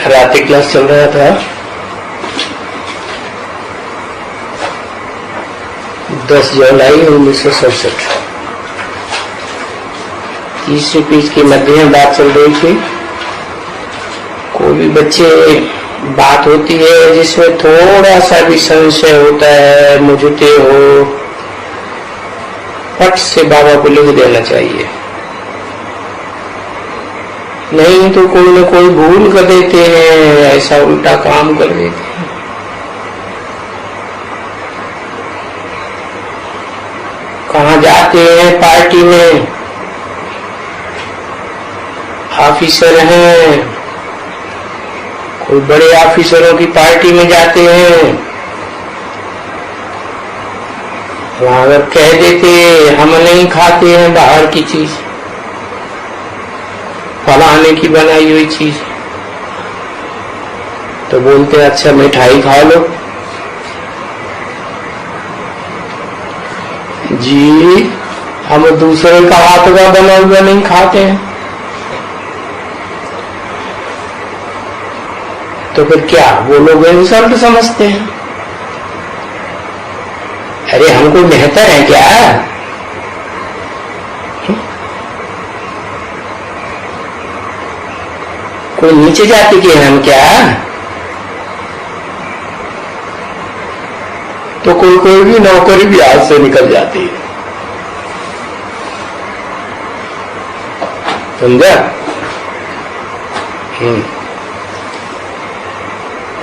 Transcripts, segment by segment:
रात क्लास चल रहा था। 10 जुलाई 1967 तीसरी पेज के मध्य में बात चल रही थी। कोई भी बच्चे बात होती है जिसमें थोड़ा सा भी संशय होता है, मुझते हो, फट से बाबा को लिख देना चाहिए, नहीं तो कोई न कोई भूल कर देते हैं, ऐसा उल्टा काम कर देते हैं। कहाँ जाते हैं पार्टी में, ऑफिसर हैं, कोई बड़े ऑफिसरों की पार्टी में जाते हैं, वहां अगर कह देते हम नहीं खाते हैं बाहर की चीज, फलाने की बनाई हुई चीज, तो बोलते अच्छा मिठाई खा लो जी, हम दूसरे का हाथ का बना हुआ नहीं खाते हैं। तो फिर क्या वो लोग इंसल्ट समझते हैं। अरे हम कोई बेहतर है क्या? कोई नीचे जाति के हैं हम क्या? तो कोई भी नौकरी भी हाथ से निकल जाती है, समझा?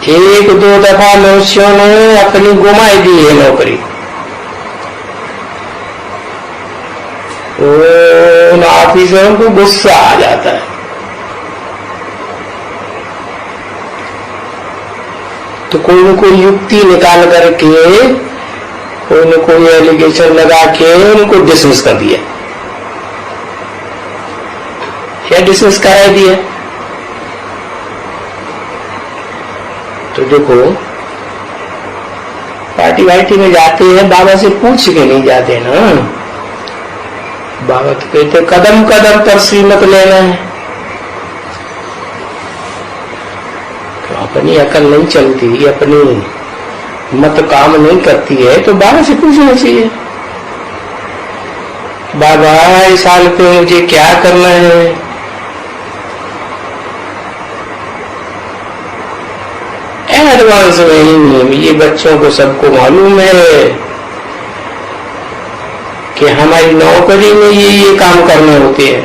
एक दो दफा मनुष्यों ने अपनी गुमाई दी है नौकरी, उन ऑफिसरों को गुस्सा आ जाता है। तो कोई न कोई युक्ति निकाल करके, कोई न कोई एलिगेशन लगा के उनको डिसमिस कर दिया या डिसमिस करा दिया। तो देखो पार्टी वार्टी में जाते हैं, बाबा से पूछ के नहीं जाते ना। बाबा तो कहते कदम कदम पर श्रीमत लेना है। तो अपनी अकल नहीं चलती, अपनी मत काम नहीं करती है, तो बाबा से पूछना चाहिए, बाबा इस साल पे मुझे क्या करना है? एडवांस में ही ये बच्चों को सबको मालूम है कि हमारी नौकरी में ये काम करने होते हैं।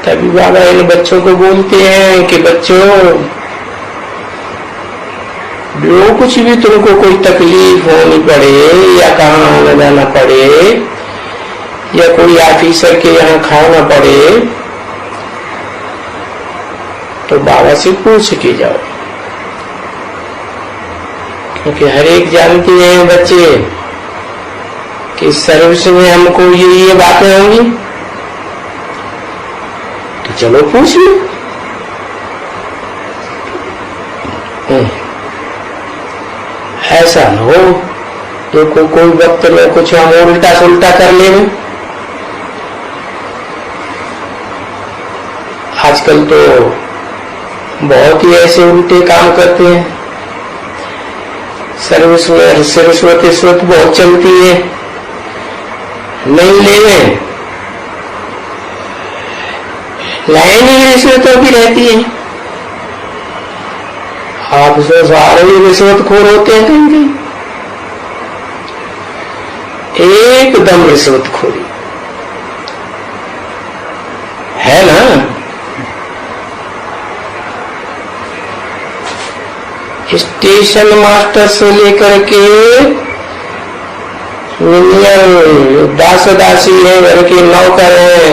तभी बाबा इन बच्चों को बोलते हैं कि बच्चों, जो कुछ भी तुमको कोई तकलीफ होनी पड़े या कहाँ आना जाना पड़े या कोई ऑफिसर के यहाँ खाना पड़े, तो बाबा से पूछ के जाओ, क्योंकि हर एक जानते हैं बच्चे कि सर्विस में हमको ये बातें होंगी, तो चलो पूछ लो। ऐसा न हो तो कोई वक्त में कुछ हम उल्टा सुल्टा कर ले। आजकल तो बहुत ही ऐसे उल्टे काम करते हैं। सर्विस में रिश्वत बहुत चलती है, नहीं लेने लाइन ही रिश्वतों की रहती है। आप सारे रिश्वतखोर होते हैं कहीं कहीं, एकदम रिश्वतखोरी है ना। स्टेशन मास्टर से लेकर के दास दासी है, घर के नौकर हैं,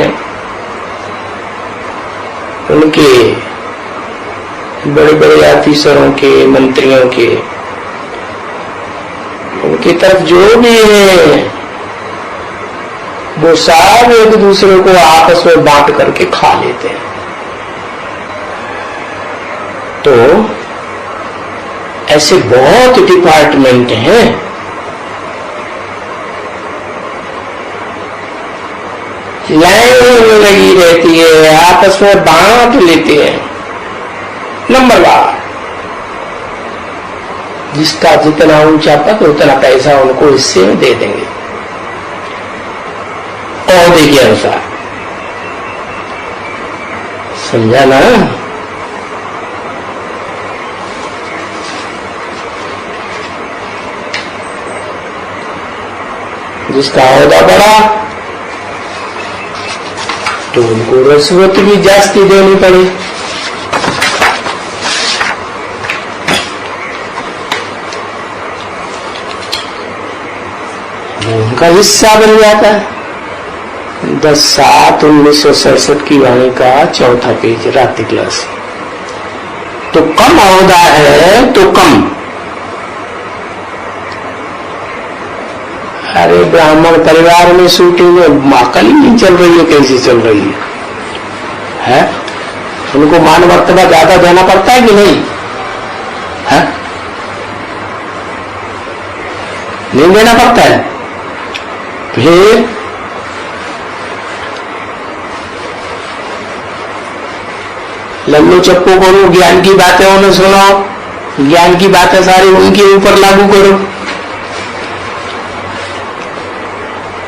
उनके बड़े बड़े ऑफिसरों के, मंत्रियों के, उनकी तरफ जो भी है वो सब एक दूसरे को आपस में बांट करके खा लेते हैं। तो ऐसे बहुत डिपार्टमेंट हैं। लाइन लगी रहती है, आपस में बांट लेते हैं नंबरवार। जिसका जितना ऊंचा पद उतना पैसा उनको हिस्से में दे देंगे औहदे के अनुसार। समझा ना? जिसका औहदा बड़ा तो उनको रिश्वत भी जास्ती देनी पड़े। उनका हिस्सा बन जाता है। 10/7/1967 की वाणी का 4था पेज, रात्रि क्लास। तो कम औहदा है तो कम। अरे ब्राह्मण परिवार में शूटिंग में माकल ही नहीं चल रही है, कैसी चल रही है? उनको मान मर्तबा ज्यादा देना पड़ता है कि नहीं? है? नहीं देना पड़ता है। फिर लल्लू चप्पू करो, ज्ञान की बातें उन्हें सुनाओ, ज्ञान की बातें सारी उनके ऊपर लागू करो।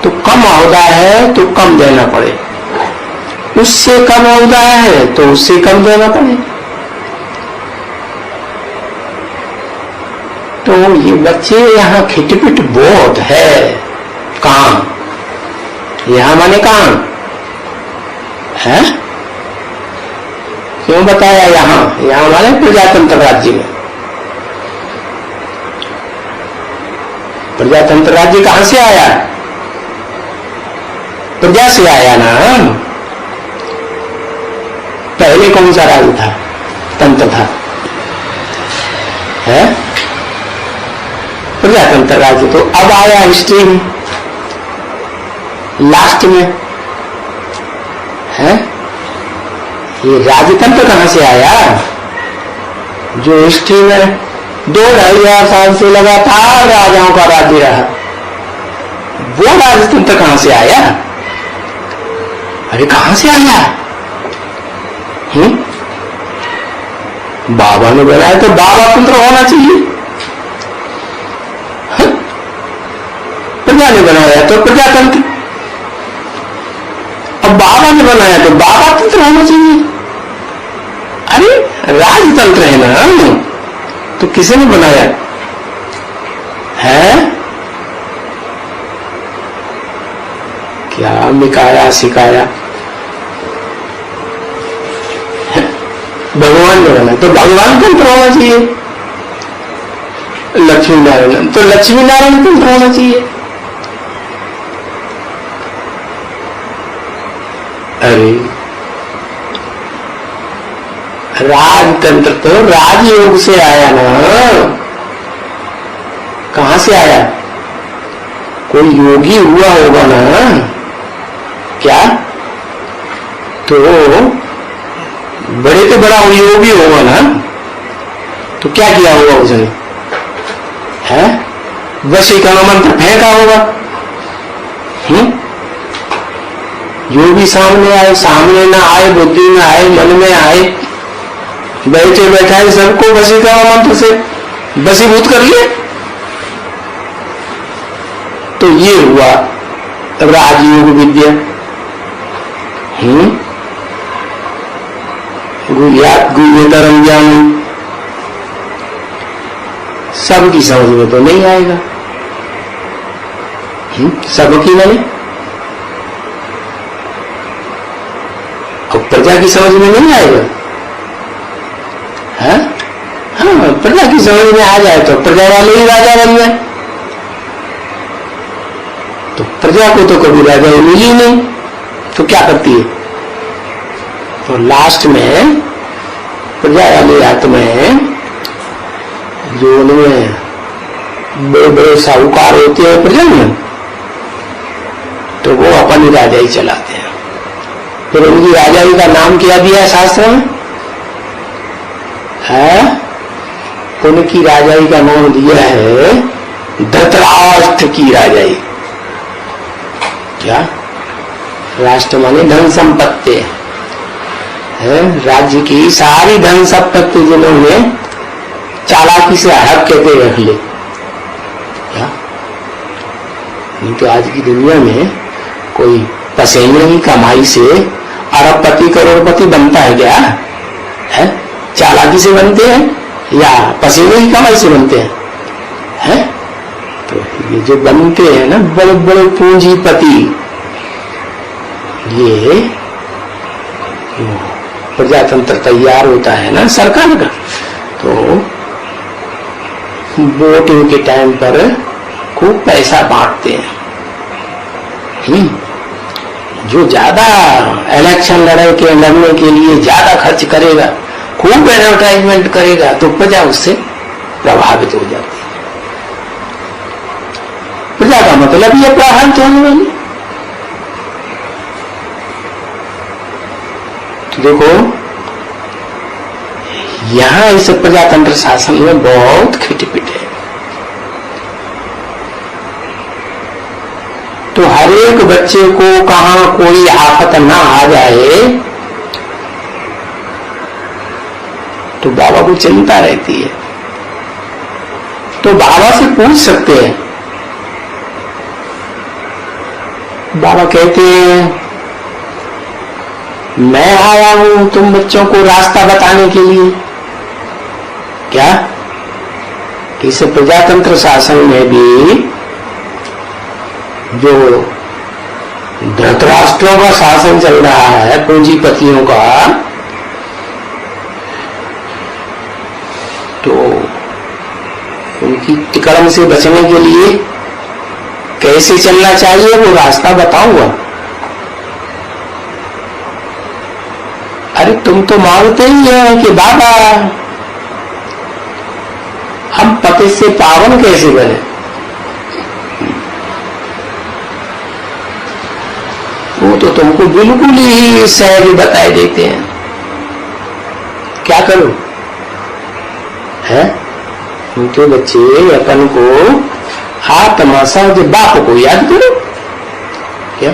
तो कम औहदा है तो कम देना पड़े, उससे कम औहदा है तो उससे कम देना पड़े। तो ये बच्चे यहाँ खिटपिट बहुत है। काम यहां माने काम है। क्यों बताया यहां माने प्रजातंत्र राज्य में। प्रजातंत्र राज्य कहां से आया? प्रजा से आया ना। पहले कौन सा राज्य था? तंत्र था, है प्रजातंत्र राज्य। तो अब आया हिस्ट्री में लास्ट में, है ये राजतंत्र कहां से आया? जो हिस्ट्री में 2-2.5 साल से लगातार राजाओं का राज्य रहा, वो राजतंत्र कहां से आया? अरे कहां से आया? बाबा ने बनाया तो बाबा तंत्र होना चाहिए। प्रजा ने बनाया तो प्रजातंत्र, अब बाबा ने बनाया तो बाबा तंत्र होना चाहिए। अरे राजतंत्र है ना, तो किसी ने बनाया है? क्या मिकाया सिखाया? भगवान ने बनाया तो भगवान तंत्र होना चाहिए। लक्ष्मी नारायण तो लक्ष्मी नारायण तंत्र होना चाहिए। अरे राजतंत्र तो राजयोग से आया ना। कहां से आया? कोई योगी हुआ होगा ना क्या? तो बड़े तो बड़ा योगी होगा ना, तो क्या किया होगा उसने? है वशीकरण मंत्र फेंका होगा। योगी सामने आए, सामने ना आए, बुद्धि में आए, मन में आए, बैठे बैठाए सबको वशीकरण मंत्र से वशीभूत कर लिए। तो ये हुआ राजयोग विद्या। गुह्यात गुह्यतरम ज्ञान सबकी समझ में तो नहीं आएगा। सबकी नहीं, और प्रजा की समझ में नहीं आएगा। हाँ, प्रजा की समझ में आ जाए तो प्रजा वाले ही राजा बन गए। तो प्रजा को तो कभी राजा मिली नहीं, तो क्या करती है? तो लास्ट में प्रजा वाली आत्माएं जो उनमें बड़े बड़े साहूकार होते हैं प्रजा में, तो वो अपन राजा ही चलाते हैं। फिर उनकी राजाई का नाम क्या दिया है शास्त्र में? है उनकी राजाई का नाम दिया है धृतराष्ट्र की राजाई। क्या राष्ट्र माने धन संपत्ति है, राज्य की सारी धन संपत्ति जिन्होंने चालाकी से हड़प के रख ले। क्या नहीं तो आज की दुनिया में कोई पसीने की कमाई से अरबपति करोड़पति बनता है क्या? है चालाकी से बनते हैं या पसीने की कमाई से बनते हैं? है तो ये जो बनते हैं ना बड़े बड़े पूंजीपति, ये प्रजातंत्र तैयार होता है ना सरकार का, तो वोटिंग के टाइम पर खूब पैसा बांटते हैं। जो ज्यादा इलेक्शन लड़ने के लिए ज्यादा खर्च करेगा, खूब एडवर्टाइजमेंट करेगा, तो प्रजा उससे प्रभावित हो जाती है। प्रजा का मतलब ये प्रभावित होने वाली। तो देखो यहां इस प्रजातंत्र शासन में बहुत खिटपिट है। तो हर एक बच्चे को कहां कोई आफत ना आ जाए तो बाबा को चिंता रहती है। तो बाबा से पूछ सकते हैं। बाबा कहते हैं मैं आया हूं तुम बच्चों को रास्ता बताने के लिए। क्या इस प्रजातंत्र शासन में भी जो धृतराष्ट्रों का शासन चल रहा है, पूंजीपतियों का, तो उनकी टिकड़म से बचने के लिए कैसे चलना चाहिए वो रास्ता बताऊंगा। अरे तुम तो मांगते ही है कि बाबा हम पति से पावन कैसे बने। वो तो तुमको बिल्कुल ही सहज बताए देते हैं। क्या करो है उनके बच्चे अपन को आत्मा सहज बाप को याद करो। क्या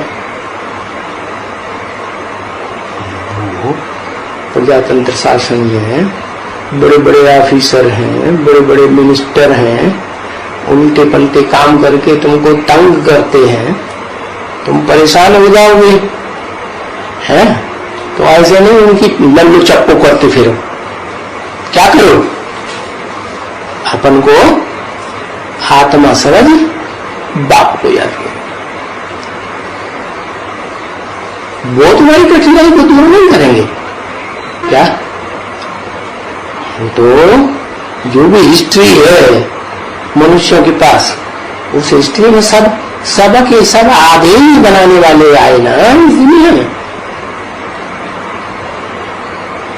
प्रजातंत्र शासन में बड़े बड़े ऑफिसर हैं, बड़े बड़े मिनिस्टर हैं, उल्टे पलटे काम करके तुमको तंग करते हैं, तुम परेशान हो जाओगे। हैं तो ऐसे नहीं उनकी लल्लू चप्पू करते फिरो। क्या करो अपन को आत्मा समझ बाप को याद करो। वो तुम्हारी कठिनाई को दूर नहीं करेंगे। क्या तो जो भी हिस्ट्री है मनुष्यों के पास, उस हिस्ट्री में सब के सब आधे ही बनाने वाले आए ना इस दुनिया में।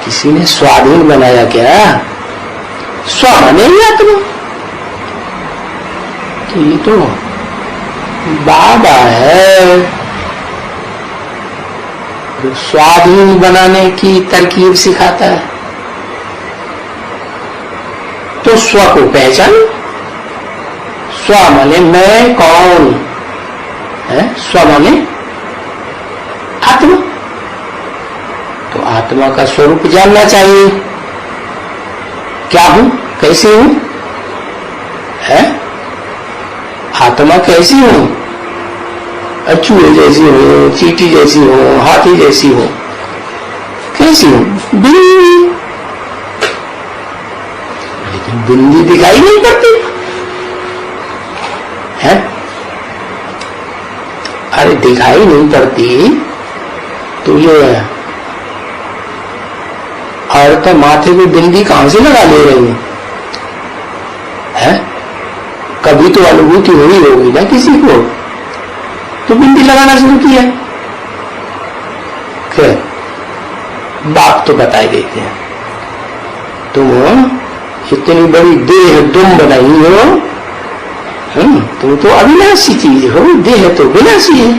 किसी ने स्वाधीन बनाया क्या? स्व माने ही आत्मा। तो ये तो बाबा है जो स्वाधीन बनाने की तरकीब सिखाता है। तो स्व को पहचान। स्व माने मैं कौन है, स्व माने आत्मा। तो आत्मा का स्वरूप जानना चाहिए। क्या हूं, कैसे हूं, है आत्मा कैसी हूं? चूहे जैसी हूं, चींटी जैसी हूं, हाथी जैसी हूं, कैसी हूं? बिल्ली। लेकिन बिल्ली दिखाई नहीं पड़ती है। अरे दिखाई नहीं पड़ती तो ये औरत माथे पे बिंदी कहां से लगा ले रही है? कभी तो अनुभूति हुई होगी ना किसी को, तो बिंदी लगाना शुरू किया। फिर बाप तो बताए देते हैं तुम इतनी बड़ी देह तुम बनाई हो, तुम तो अविनाशी चीज हो, देह तो विनाशी है।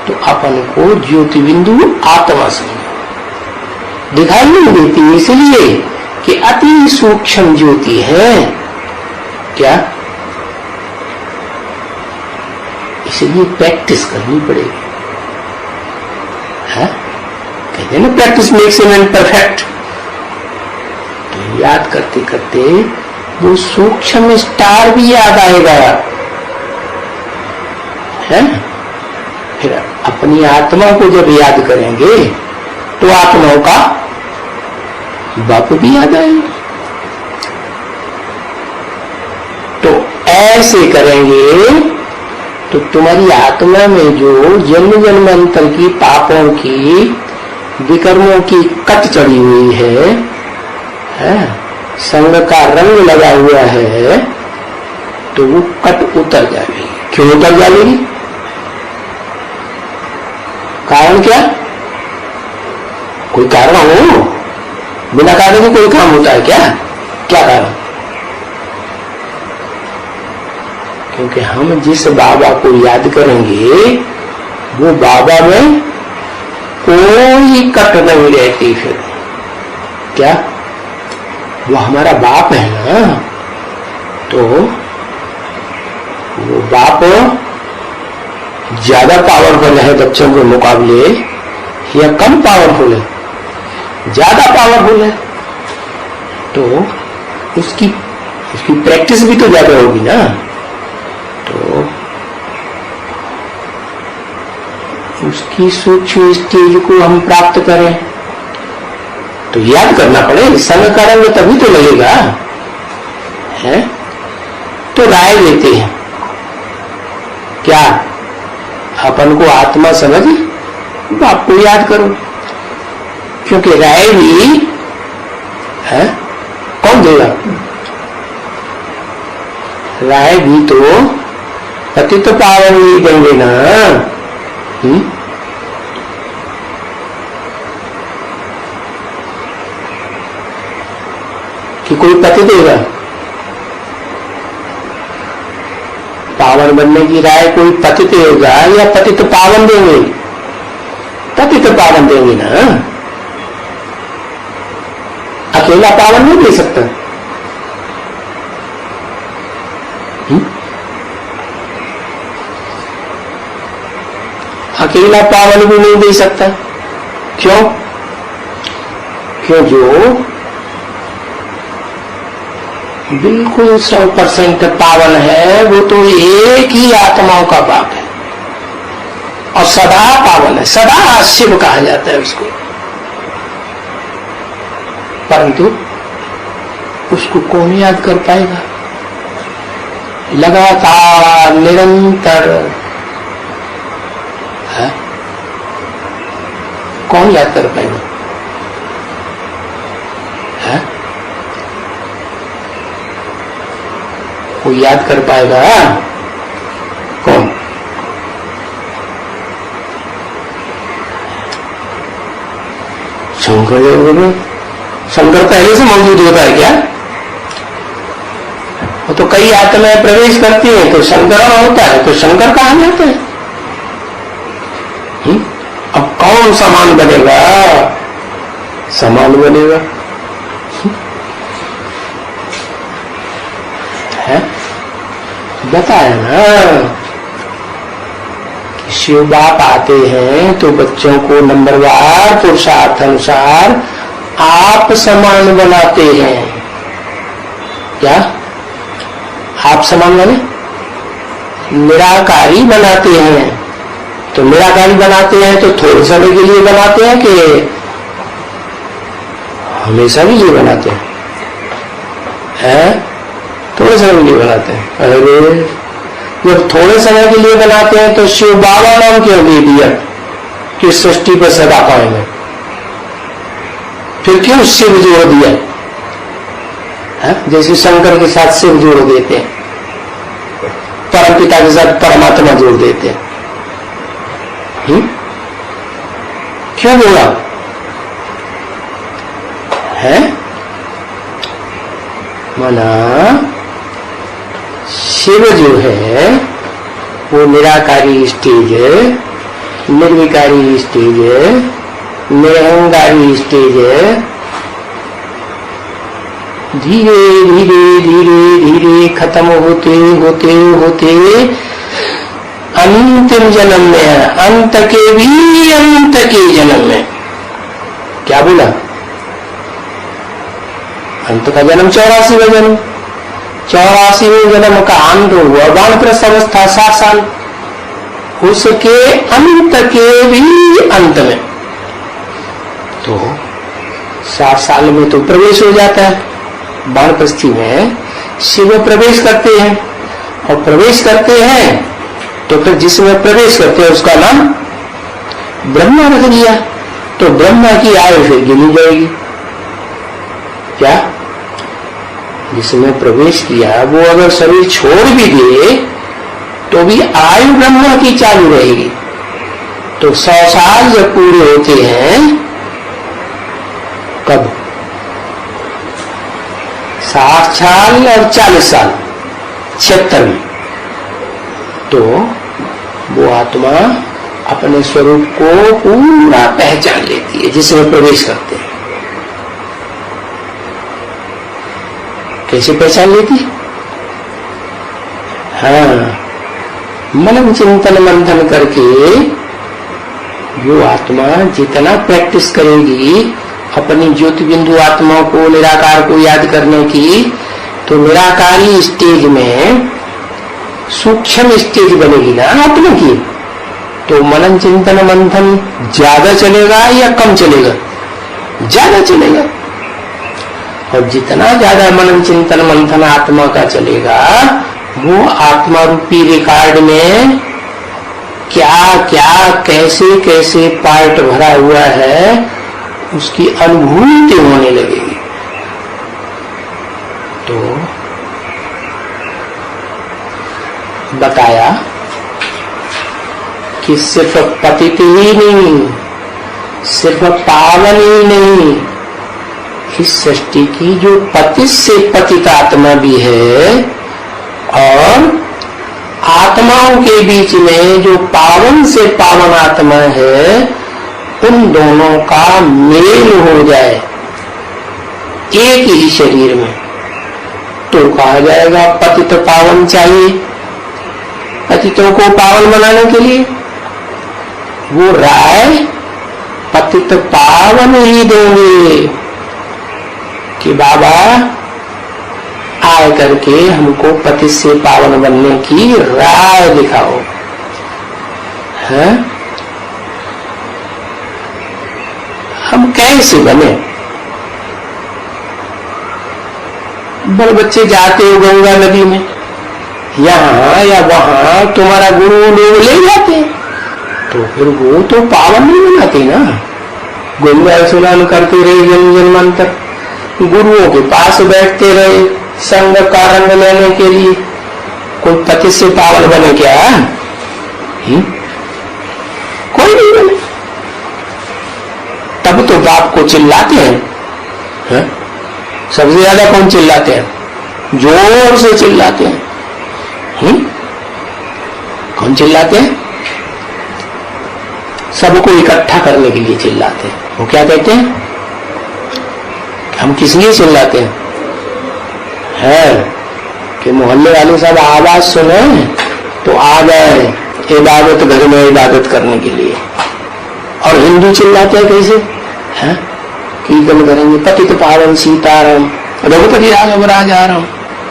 तो अपन को ज्योति बिंदु आत्मा समझो। दिखाई नहीं देती इसलिए कि अति सूक्ष्म ज्योति है। क्या इसलिए प्रैक्टिस करनी पड़ेगी। है? कहते हैं ना practice makes a man perfect. तो याद करते करते वो सूक्ष्म स्टार भी याद आएगा है। फिर अपनी आत्मा को जब याद करेंगे तो आत्माओं का बाप भी याद आएगा। तो ऐसे करेंगे तो तुम्हारी आत्मा में जो जन्म जन्मांतर की पापों की विकर्मों की कट चढ़ी हुई है, संग का रंग लगा हुआ है, तो वो कट उतर जाएगी। क्यों उतर जाएगी? कारण क्या? कोई कारण हो? बिना कारण के कोई काम होता है क्या? क्या कारण? क्योंकि हम जिस बाबा को याद करेंगे वो बाबा में कोई कट नहीं रहती। फिर क्या? वो हमारा बाप है ना, तो वो बाप ज्यादा पावरफुल है बच्चों के मुकाबले या कम पावरफुल है? ज्यादा पावरफुल है, तो उसकी प्रैक्टिस भी तो ज्यादा होगी ना। तो उसकी सूक्ष्म स्टेज को हम प्राप्त करें तो याद करना पड़ेगा। संग करेंगे तभी तो लगेगा है। तो राय लेते हैं क्या? अपन को आत्मा समझ बाप को याद करो, क्योंकि राय भी है कौन देगा? राय भी तो पतित पावन नहीं देंगे ना। कि कोई पति देगा? पावन बनने की राय कोई पति देगा या पतित पावन देंगे? पतित पावन देंगे ना। अकेला पावन नहीं दे सकता। अकेला पावन भी नहीं दे सकता। क्यों? क्यों? जो बिल्कुल 100% पावन है वो तो एक ही आत्माओं का बाप है और सदा पावन है, सदा शिव कहा जाता है उसको। परंतु उसको कौन याद कर पाएगा? लगातार निरंतर है? कौन याद कर पाएगा? है? कोई याद कर पाएगा? कौन? शंकर। शंकर पहले से मौजूद होता है क्या? वो तो कई आत्माएं प्रवेश करती हैं तो शंकरण होता है, तो शंकर कहा जाता है। अब कौन समान बनेगा? समान बनेगा है? बताया ना, शिव बाप आते हैं तो बच्चों को नंबरवार पुरुषार्थ अनुसार आप समान बनाते हैं। क्या आप समान बने? निराकारी बनाते हैं। तो निराकारी बनाते हैं तो थोड़े समय के लिए बनाते हैं कि हमेशा के लिए बनाते हैं? थोड़े समय के लिए बनाते हैं। अरे जब थोड़े समय के लिए बनाते हैं तो शिव बाबा नाम क्यों दे दिया कि सृष्टि पर सदा कायम है? फिर क्यों शिव जोड़ दिया? जैसे शंकर के साथ शिव जोड़ देते हैं, परमपिता के साथ परमात्मा जोड़ देते हैं। क्यों जोड़ा है? माना शिव जो है वो निराकारी स्टेज है, निर्विकारी स्टेज है, निरहंकारी स्टेज है। धीरे धीरे धीरे धीरे खत्म होते होते होते अंतिम जन्म में है, अंत के भी अंत के जन्म में। क्या बोला? अंत का जन्म 84वां जन्म, 84वें जन्म का अंत हुआ वानप्रस्थ अवस्था 60 साल, उसके अंत के भी अंत में। तो 60 साल में तो प्रवेश हो जाता है। वानप्रस्थी में शिव प्रवेश करते हैं, और प्रवेश करते हैं तो फिर जिसमें प्रवेश करते हैं उसका नाम ब्रह्मा रख दिया। तो ब्रह्मा की आयु फिर गिनी जाएगी। क्या? जिसमें प्रवेश किया वो अगर शरीर छोड़ भी दे तो भी आयु ब्रह्मा की चालू रहेगी। तो 100 साल जब पूरे होते हैं, कब? 60 साल और 40 साल, 76 में, तो वो आत्मा अपने स्वरूप को पूरा पहचान लेती है जिसमें प्रवेश करते हैं। कैसे पहचान लेती? हाँ, मनन चिंतन मंथन करके जो आत्मा जितना प्रैक्टिस करेगी अपनी ज्योति बिंदु आत्मा को, निराकार को याद करने की, तो निराकारी स्टेज में सूक्ष्म स्टेज बनेगी ना आत्मा की। तो मनन चिंतन मंथन ज्यादा चलेगा या कम चलेगा? ज्यादा चलेगा। और जितना ज्यादा मनन चिंतन मंथन आत्मा का चलेगा, वो आत्मा रूपी रिकॉर्ड में क्या क्या कैसे कैसे पार्ट भरा हुआ है उसकी अनुभूति होने लगेगी। तो बताया कि सिर्फ पतित ही नहीं, सिर्फ पावन ही नहीं, इस सृष्टि की जो पतित से पतित आत्मा भी है और आत्माओं के बीच में जो पावन से पावन आत्मा है, उन दोनों का मेल हो जाए एक ही शरीर में, तो कहा जाएगा पतित पावन चाहिए। पतितों को पावन बनाने के लिए वो राय पतित पावन ही देंगे कि बाबा आए करके हमको पतित से पावन बनने की राय दिखाओ। है? हम कैसे बने? बड़े बच्चे जाते हो गंगा नदी में, यहाँ या वहां तुम्हारा गुरु लोग ले जाते हैं, तो फिर वो तो पावन नहीं बनाते ना। गंगा स्नान करते रहे जन्म जन्मांतर, गुरुओं के पास बैठते रहे संग का रंग लेने के लिए, कोई पति से पावन बने क्या? कोई नहीं बने। तब तो बाप को चिल्लाते हैं। सबसे ज्यादा कौन चिल्लाते हैं? जोर से चिल्लाते हैं। कौन चिल्लाते हैं? सबको इकट्ठा करने के लिए चिल्लाते हैं। वो क्या कहते हैं? हम किस लिए चिल्लाते हैं? कि मोहल्ले वाले सब आवाज सुने तो आ गए इबादत घर में इबादत करने के लिए। और हिंदू चिल्लाते हैं कैसे? कीर्तन करेंगे पतित पावन सीताराम रघुपति राघव राजाराम।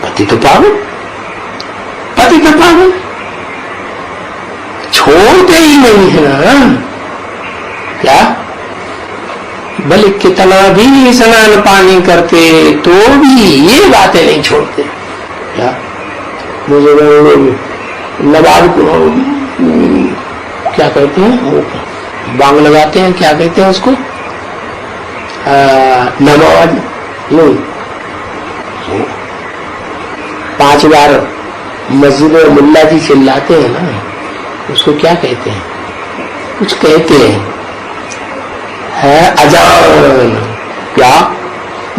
पतित पावन, पतित पावन छोड़ते ही नहीं है ना। क्या? भले कितना भी स्नान पानी करते तो भी ये बातें नहीं छोड़ते। क्या? मुझे नवाब क्या कहते हैं, वो बांग लगाते हैं, क्या कहते हैं उसको? नमाज नहीं, 5 बार मस्जिद में मुल्ला जी चिल्लाते हैं ना, उसको क्या कहते हैं? कुछ कहते हैं, है अजान। क्या?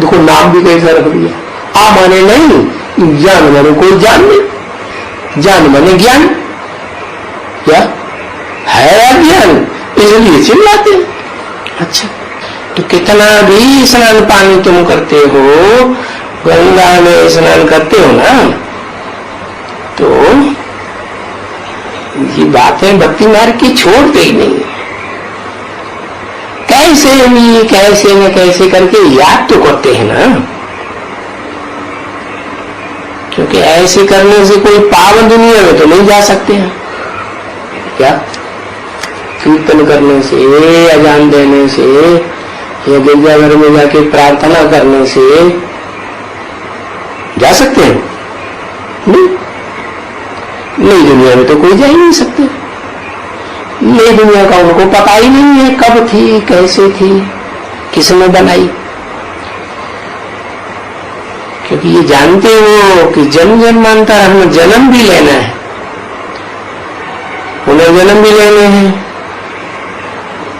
देखो नाम भी कैसा रख दिया। आ माने नहीं, जान माने कोई जान नहीं, जान माने ज्ञान। क्या है? अज्ञान, इसलिए चिल्लाते हैं। अच्छा, तो कितना भी स्नान पानी तुम करते हो, गंगा में स्नान करते हो ना, तो ये बातें भक्ति मार्ग की छोड़ते ही नहीं। कैसे भी कैसे न कैसे करके याद तो करते हैं ना, क्योंकि ऐसे करने से कोई पावन दुनिया में तो नहीं जा सकते हैं। क्या कीर्तन करने से, अजान देने से या गिरजाघर में जाके प्रार्थना करने से जा सकते हैं? नहीं, नई दुनिया में तो कोई जा ही नहीं सकते। नई दुनिया का उनको पता ही नहीं है कब थी, कैसे थी, किसने बनाई। क्योंकि ये जानते हो कि जन्म जन्मांतर हमें जन्म भी लेना है, पुनर्जन्म भी लेने हैं।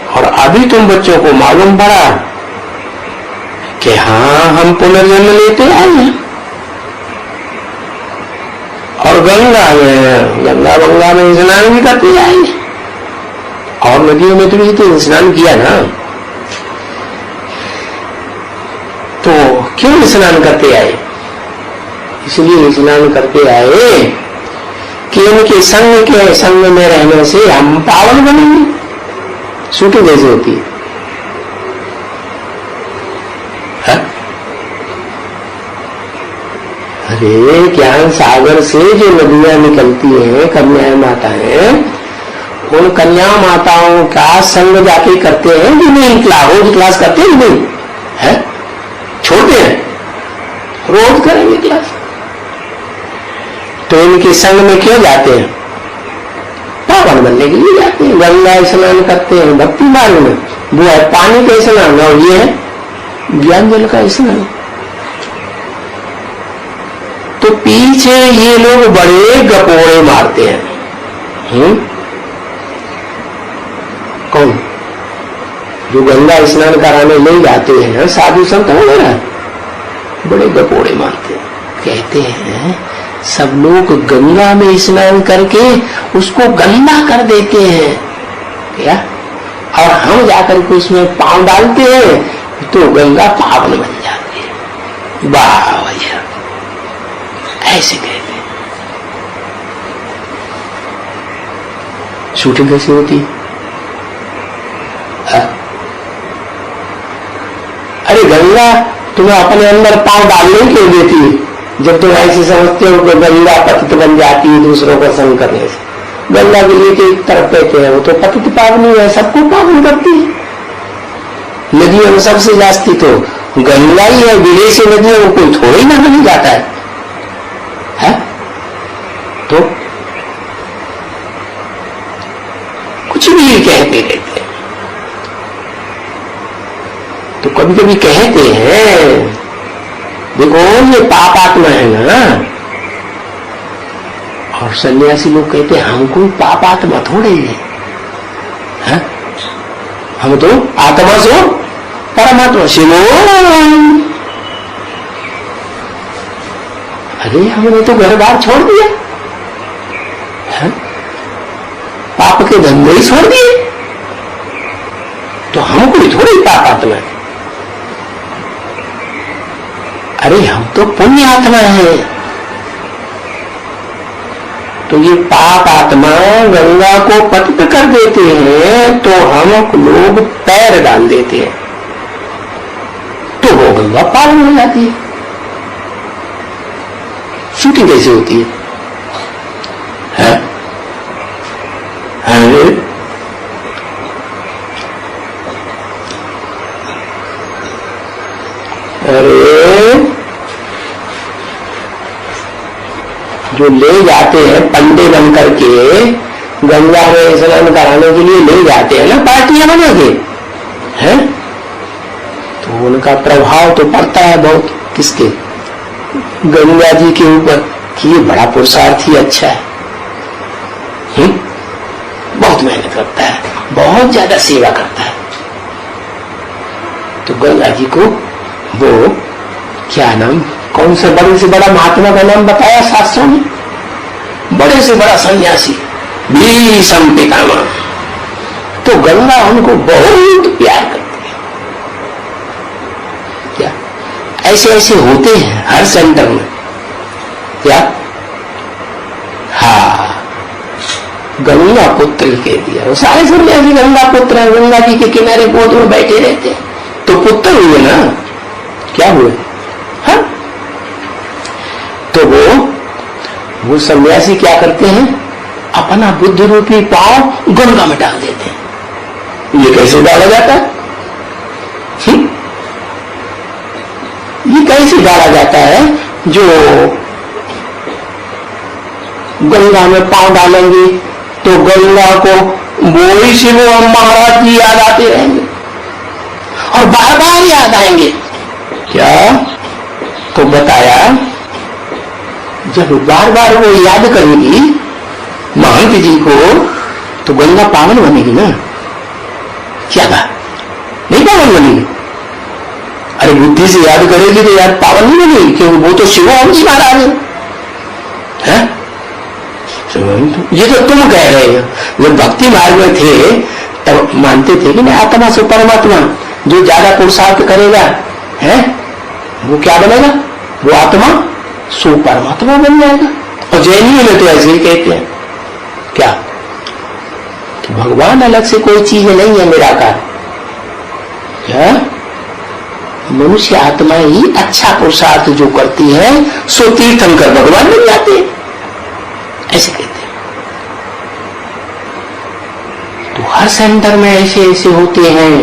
और अभी तुम बच्चों को मालूम पड़ा कि हाँ हम पुनर्जन्म लेते आए हैं। और गंगा में स्नान भी करते आए, और नदियों में तुम तो स्नान किया ना, तो क्यों स्नान करते आए? इसलिए स्नान करते आए कि इनके संग में रहने से हम पावन बनेंगे। सूटी जैसे होती है। अरे ज्ञान सागर से जो नदियां निकलती हैं, कन्या माताएं, उन कन्या माताओं का संग जाके करते हैं कि नहीं? रोज क्लास करते हैं नहीं है? छोड़ते हैं? रोज करेंगे क्लास। तो इनके संग में क्यों जाते हैं? पावन बनने के लिए जाते हैं। गंगा स्नान करते हैं भक्ति मार्ग में, वो है पानी का स्नान, और ये है ज्ञान जल का स्नान। तो पीछे ये लोग बड़े गपोड़े मारते हैं। कौन? जो गंगा स्नान कराने ले जाते हैं साधु संत वगैरह, बड़े गपोड़े मारते हैं। कहते हैं सब लोग गंगा में स्नान करके उसको गंदा कर देते हैं क्या, और हम जाकर के उसमें पांव डालते हैं तो गंगा पावन बन जाती है। वाह भैया, ऐसे कहते हैं। शूटिंग कैसी होती है? अरे गंगा तुम्हें अपने अंदर पांव डालने क्यों देती है? जब तुम ऐसे समझते हो कि गंगा पतित बन जाती है दूसरों को संग करने से। गंगा के लिए एक तरफ कहते हैं वो तो पतित पावनी है, सबको पावन करती है। नदियों में सबसे जास्ती तो गंगा ही है, विदेशी नदियों में कोई थोड़ी ना नहीं जाता है? तो कुछ भी कहते रहते हैं। तो कभी कभी कहते हैं देखो ये पाप आत्मा है ना, और सन्यासी लोग कहते हैं हम कोई पाप आत्मा थोड़े ही है, हम तो आत्मा से परमात्मा से। अरे हमने तो घर बार छोड़ दिया है? पाप के धंधे ही छोड़ दिए, तो हम कोई थोड़ी पाप आत्मा है। अरे हम तो पुण्य आत्मा है। तो ये पाप आत्मा गंगा को पतित कर देते हैं तो हम लोग पैर डाल देते हैं तो वो गंगा पावन हो जाती है। शूटिंग कैसे होती है? अरे जो ले जाते हैं पंडे बन करके गंगा में स्नान कराने के लिए ले जाते हैं ना पार्टियां बना के, हैं? तो उनका प्रभाव तो पड़ता है बहुत किसके? गंगा जी के ऊपर कि ये बड़ा पुरुषार्थी अच्छा है, बहुत मेहनत करता है, बहुत ज्यादा सेवा करता है। तो गंगा जी को वो क्या नाम, कौन से बड़े से बड़ा महात्मा का नाम बताया शास्त्रों में? बड़े से बड़ा सन्यासी भीष्म पितामह। तो गंगा उनको बहुत प्यार करती है। क्या ऐसे ऐसे होते हैं हर सेंटर में? क्या? हाँ, गंगा पुत्र कह दिया। वो सारे सन्यासी गंगा पुत्र हैं, गंगा जी के किनारे गोद में बैठे रहते हैं, तो पुत्र हुए ना, क्या हुए? हाँ, तो वो सन्यासी क्या करते हैं, अपना बुद्धि रूपी पांव गंगा में डाल देते हैं। ये कैसे डाला जाता है? ये कैसे डाला जाता है? जो गंगा में पांव डालेंगे तो गंगा को बोई शिव महाराज जी याद आते रहेंगे और बार बार याद आएंगे। क्या? तो बताया, जब बार बार वो याद करेगी महंत जी को तो गंगा पावन बनेगी ना? क्या बात, नहीं पावन बनेगी? अरे बुद्धि से याद करेगी तो याद पावन नहीं बनेगी, क्योंकि वो तो शिव जी महाराज है। ये तो तुम कह रहे हो। जब भक्ति मार्ग में थे तब मानते थे कि नहीं, आत्मा से परमात्मा जो ज्यादा पुरुषार्थ करेगा है वो क्या बनेगा? वो आत्मा सो परमात्मा बन जाएगा। और जैनियों में तो ऐसे ही कहते हैं, क्या कि भगवान अलग से कोई चीज नहीं है, निराकार। क्या? मनुष्य आत्मा ही अच्छा पुरुषार्थ जो करती है सो तीर्थंकर भगवान बन जाते हैं, ऐसे कहते हैं। तो हर सेंटर में ऐसे ऐसे होते हैं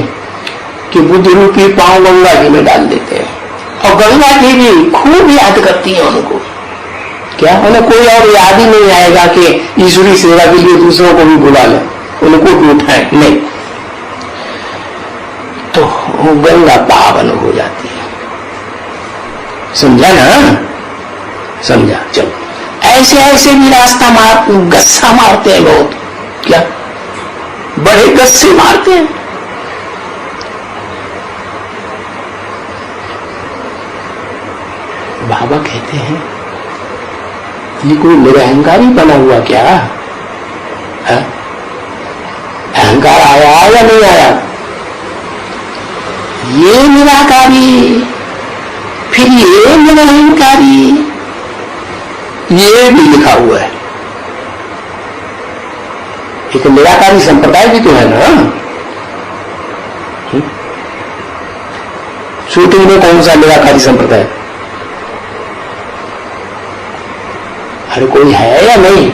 कि बुद्धि रूपी पांव गंगा जी में डाल देते हैं, और गंगा जी भी खूब याद करती है उनको। क्या? उन्हें कोई और याद ही नहीं आएगा कि ईश्वरी सेवा के लिए दूसरों को भी बुला लें, उनको भी उठाए, नहीं। तो गंगा पावन हो जाती है। समझा ना? समझा? चलो, ऐसे ऐसे भी रास्ता गस्सा मारते हैं लोग। क्या? बड़े गस्से मारते हैं। बाबा कहते हैं ये कोई निरहंकारी बना हुआ क्या है? अहंकार आया या नहीं आया? ये निराकारी, फिर ये निरहंकारी, ये भी लिखा हुआ है। एक निराकारी संप्रदाय भी तो है ना। शूटिंग में कौन सा निराकारी संप्रदाय? अरे कोई है या नहीं?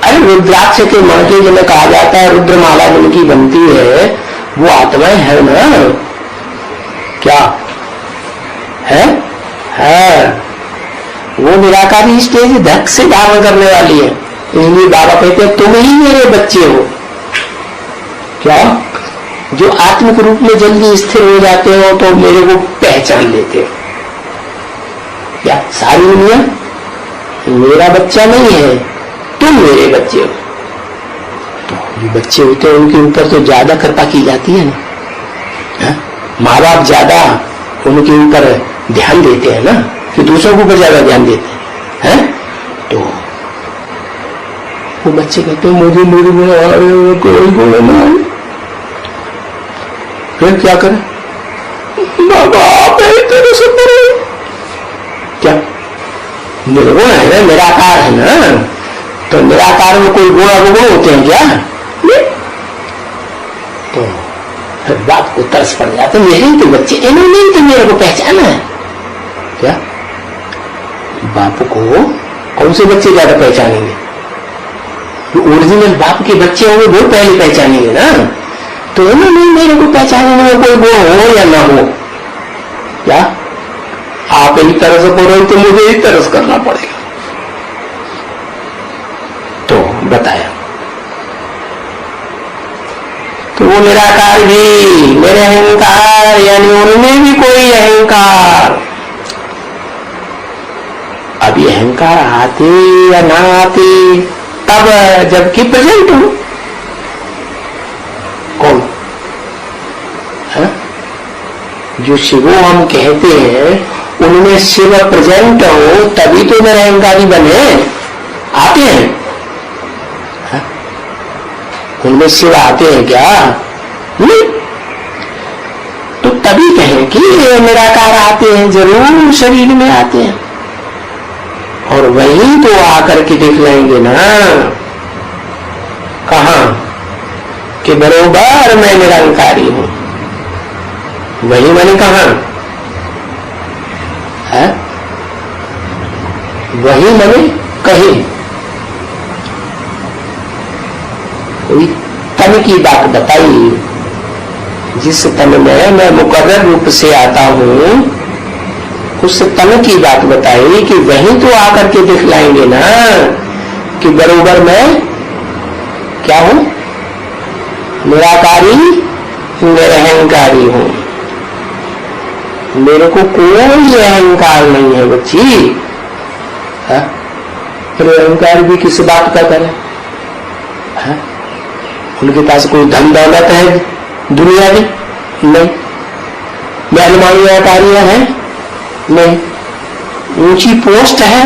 अरे रुद्राक्ष के मणके जिन्हें कहा जाता है, रुद्रमाला जिनकी बनती है, वो आत्माएं है ना? क्या है? वो निराकारी स्टेज धक से धारण करने वाली है। इसलिए बाबा कहते हैं तुम ही मेरे बच्चे हो। क्या? जो आत्मिक रूप में जल्दी स्थिर हो जाते हो तो मेरे को पहचान लेते हो। क्या? सारी दुनिया मेरा बच्चा नहीं है, तुम मेरे बच्चे हो। तो जो बच्चे होते हैं उनके ऊपर तो ज्यादा कृपा की जाती है ना। माँ बाप ज्यादा उनके ऊपर ध्यान देते हैं ना, कि दूसरों के ऊपर ज्यादा ध्यान देते हैं। तो वो बच्चे कहते हैं मुझे मेरे में कोई गुण नहीं, फिर क्या करें? बाबा आप तेरे से क्या? निर्गुण है ना, निराकार है ना, तो निराकार में कोई गुण अवगुण होते हैं क्या? तो फिर बाप को तरस पड़ जाता, मेरे तो बच्चे, इन्होंने तो मेरे को पहचाना है। क्या? बाप को कौन से बच्चे ज्यादा पहचानेंगे? जो ओरिजिनल बाप के बच्चे होंगे वो पहले पहचानेंगे ना। तो इन्होंने मेरे को पहचानने में कोई गुण हो या ना हो। क्या? आप एक तरह से बोलो तो मुझे एक तरह से करना पड़ेगा। तो बताया, तो वो निराकार भी, मेरे अहंकार, यानी उनमें भी कोई अहंकार। अभी अहंकार आते या ना आते तब जबकि प्रेजेंट हो। कौन है? जो शिवो हम कहते हैं उनमें शिव प्रेजेंट हो तभी तो मेरे अहंकारी बने, आते हैं। उनमें शिव आते हैं क्या? नहीं। तो तभी कहें कि निराकार आते हैं, जरूर शरीर में आते हैं। और वहीं तो आकर के दिखलाएंगे ना। कहां कि बरोबर मैं निरंकारी हूं, वही मैंने कहा है, वही मैंने कही। कोई तन की बात बताई, जिस तन में मैं मुकर्रर रूप से आता हूं, उस तन की बात बताई कि वहीं तो आकर के दिखलाएंगे ना कि बरोबर मैं क्या हूं, निराकारी निरहंकारी हूं, मेरे को कोई अहंकार नहीं है बच्ची। फिर अहंकार भी किस बात का करे? उनके पास कोई धन दौलत है दुनिया में? नहीं। मेहमानियां कार्य है? नहीं। ऊंची पोस्ट है?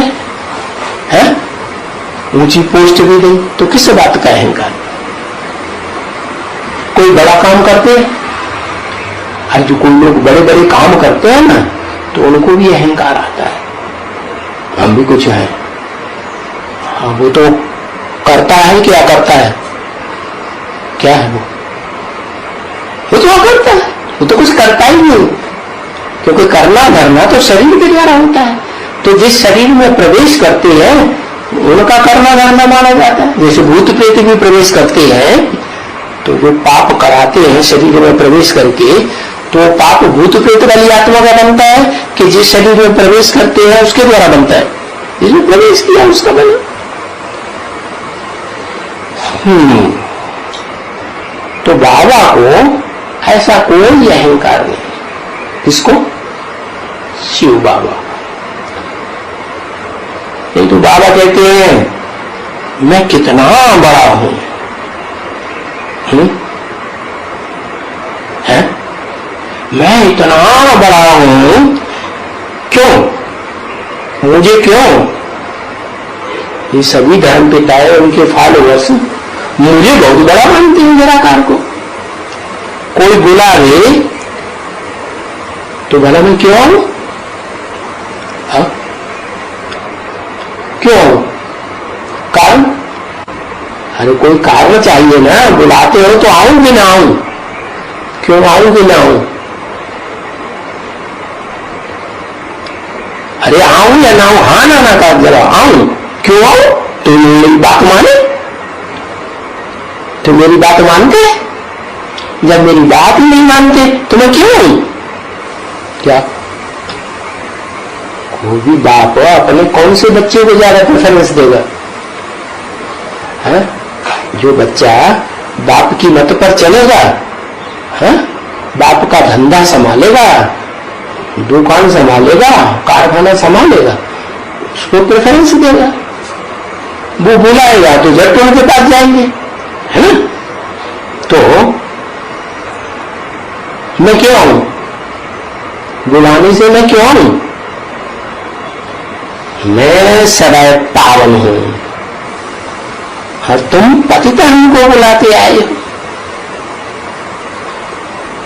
ऊंची पोस्ट भी नहीं, तो किस बात का अहंकार? कोई बड़ा काम करते हैं, अरे जो कोई लोग बड़े बड़े काम करते हैं ना, तो उनको भी अहंकार आता है, हम भी कुछ है। हाँ, वो तो करता है, क्या करता है, क्या है वो तो करता है, वो तो कुछ करता ही नहीं, क्योंकि करना धरना तो शरीर के द्वारा होता है। तो जिस शरीर में प्रवेश करते हैं उनका करना धरना माना जाता है। जैसे भूत प्रेत भी प्रवेश करते हैं, तो जो पाप कराते हैं शरीर में प्रवेश करके, तो पाप भूत प्रेत वाली आत्मा का बनता है कि जिस शरीर में प्रवेश करते हैं उसके द्वारा बनता है, जिसने प्रवेश किया उसका बना। तो बाबा को ऐसा कोई अहंकार नहीं। किसको? शिव बाबा। नहीं तो बाबा कहते हैं मैं कितना बड़ा हूं, है? मैं इतना बड़ा हूं, क्यों? मुझे क्यों? ये सभी धर्म पिताएं, उनके फॉलोअर्स मुझे बहुत बड़ा मानते हैं निराकार को। कोई बुलावे तो भला मैं क्यों आऊं? क्यों? कारण? अरे कोई कारण चाहिए ना, बुलाते हो तो आऊं कि ना आऊं? क्यों आऊं कि ना आऊं? अरे आऊं या ना आऊं? हाँ ना का जरा आऊं, क्यों आऊं? तो मेरी बात माने, तो मेरी बात मानते? जब मेरी बात ही नहीं मानते तो मैं क्यों आऊं? क्या कोई भी बाप अपने कौन से बच्चे को ज्यादा प्रेफरेंस देगा? है? जो बच्चा बाप की मत पर चलेगा, है? बाप का धंधा संभालेगा, दुकान संभालेगा, कारखाना संभालेगा, उसको प्रेफरेंस देगा। वो बुलाएगा तो झट उनके पास जाएंगे, है ना? तो मैं क्यों आऊं? बुलाने से मैं क्यों आऊं? मैं सदा पावन हूं, और तुम पतितन को बुलाते आए हो,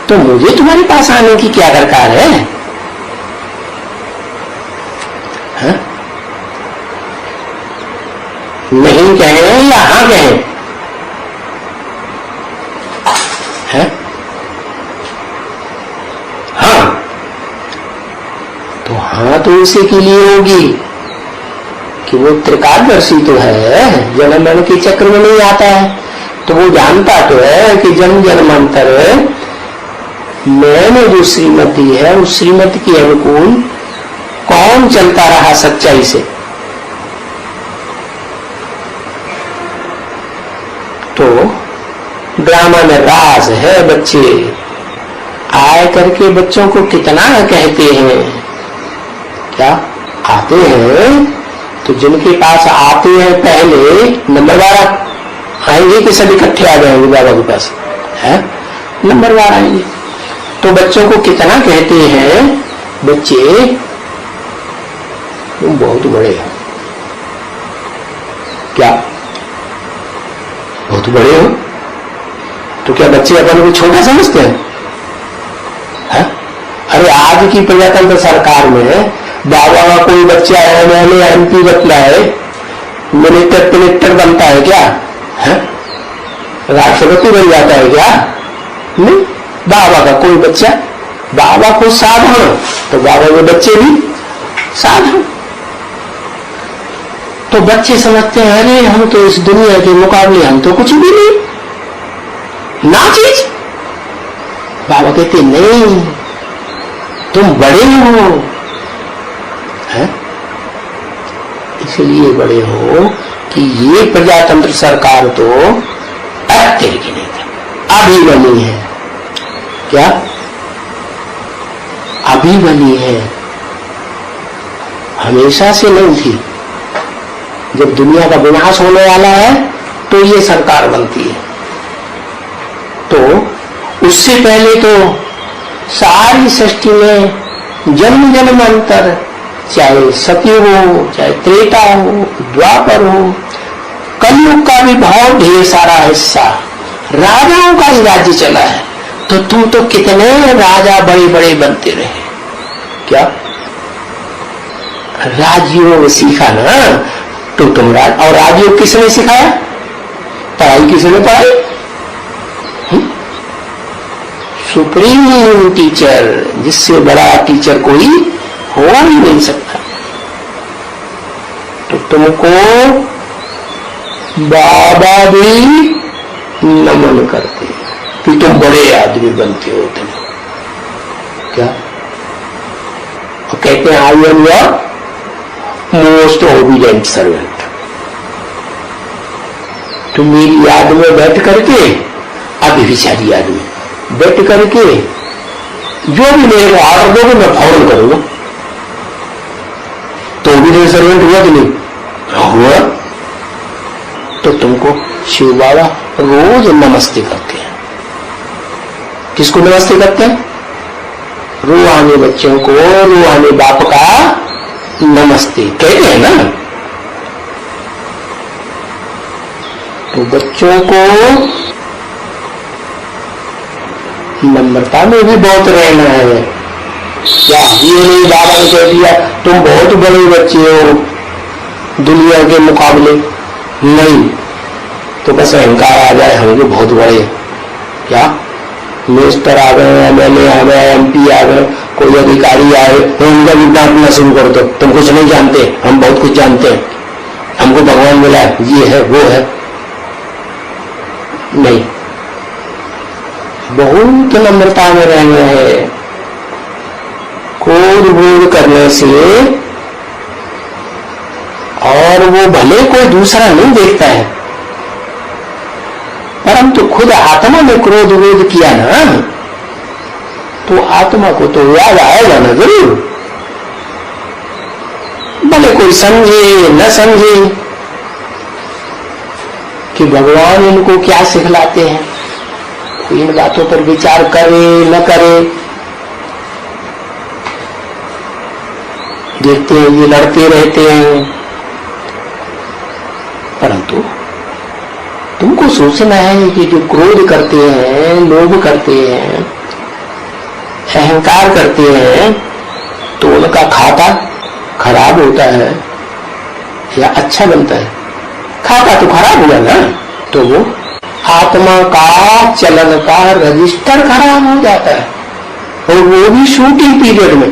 तो मुझे तुम्हारे पास आने की क्या दरकार है? नहीं कहें या हाँ कहें? है? हाँ, तो हाँ तो उसी के लिए होगी कि वो त्रिकालदर्शी तो है, जन्म मरण के चक्र में नहीं आता है, तो वो जानता तो है कि जन्म जन्मांतर मैंने जो श्रीमत दी है उस श्रीमत के अनुकूल कौन चलता रहा सच्चाई से। तो ड्रामा में राज है। बच्चे आए करके बच्चों को कितना कहते हैं, क्या आते हैं तो जिनके पास आते हैं पहले नंबरवार आएंगे कि सब इकट्ठे आ जाएंगे बाबा के पास, है? नंबरवार आएंगे। तो बच्चों को कितना कहते हैं, बच्चे तुम बहुत बड़े हो। क्या बहुत बड़े हो? तो क्या बच्चे अपन को छोटा समझते हैं? है? अरे आज की प्रजातंत्र सरकार में बाबा का कोई बच्चा है, मैंने एमपी बतला है, मिनिस्टर बनता है क्या? है राष्ट्रपति बन जाता है क्या? नहीं। बाबा का कोई बच्चा, बाबा को साधारण, तो बाबा के बच्चे भी साधारण। तो बच्चे समझते हैं अरे हम तो इस दुनिया के मुकाबले हम तो कुछ भी नहीं, ना चीज। बाबा कहते नहीं, तुम बड़े हो, है? इसलिए बड़े हो कि ये प्रजातंत्र सरकार तो तेरे की नहीं थी, अभी बनी है। क्या? अभी बनी है, हमेशा से नहीं थी। जब दुनिया का विनाश होने वाला है तो ये सरकार बनती है। तो उससे पहले तो सारी सृष्टि में जन्म जन्मांतर, चाहे सतयुग हो, चाहे त्रेता हो, द्वापर हो, कलयुग का भी बहुत ढेर सारा हिस्सा राजाओं का ही राज्य चला है। तो तुम तो कितने राजा बड़े बड़े बनते रहे। क्या? राजयोग सीखा ना, तो तुम और राजयोग किसने सिखाया? पढ़ाई किसने पढ़ाई? सुप्रीम टीचर, जिससे बड़ा टीचर कोई हो ही नहीं सकता। तो तुमको बाबा भी नमन करते कि तुम बड़े आदमी बनते हो। तुम क्या? और कहते हैं I am your most obedient servant. तो मेरी याद में बैठ करके, अभी विचारी याद में बैठ करके जो भी मेरे को ऑर्डर दोगे मैं फौरन करूंगा। तो ओबीडिएंट सर्वेंट हुआ कि नहीं? हुआ। तो तुमको शिव बाबा रोज नमस्ते करते हैं। किसको नमस्ते करते हैं? रूहानी बच्चों को, रूहानी बाप का नमस्ते कहते हैं ना। तो बच्चों को नम्रता में भी बहुत रहना है। क्या ये नहीं बाबा ने कह दिया तुम बहुत बड़े बच्चे हो दुनिया के मुकाबले? नहीं, तो बस अहंकार आ जाए हम लोग बहुत बड़े। क्या? मिनिस्टर आ गए, एमएलए आ गए, एमपी आ गए, कोई अधिकारी आए, उनका भी डांटना शुरू कर दो, तुम कुछ नहीं जानते, हम बहुत कुछ जानते हैं, हमको भगवान मिला है, ये है वो है। नहीं, बहुत नम्रता में रहना है। कोड बोध करने से, और वो भले कोई दूसरा नहीं देखता है, परंतु खुद आत्मा में क्रोध विरोध किया ना, तो आत्मा को तो याद आएगा ना जरूर। भले कोई समझे न समझे कि भगवान इनको क्या सिखलाते हैं, इन बातों पर विचार करे न करे। देखते हैं ये लड़ते रहते हैं, परंतु तुमको सोचना है कि जो क्रोध करते हैं, लोभ करते हैं, अहंकार करते हैं, तो उनका खाता खराब होता है या अच्छा बनता है? खाता तो खराब हुआ ना। तो वो आत्मा का चलन का रजिस्टर खराब हो जाता है, और वो भी शूटिंग पीरियड में।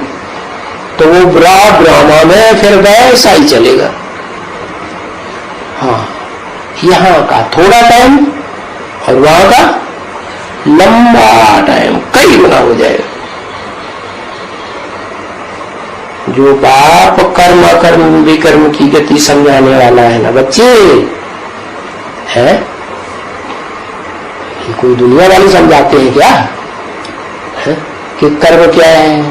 तो वो ड्रामा में फिर वैसा ही चलेगा। हाँ, यहाँ का थोड़ा टाइम और वहां का लंबा टाइम कई गुना हो जाएगा। जो बाप कर्म कर्म विकर्म की गति समझाने वाला है ना बच्चे, है ये कोई दुनिया वाले समझाते हैं क्या है? कि कर्म क्या है,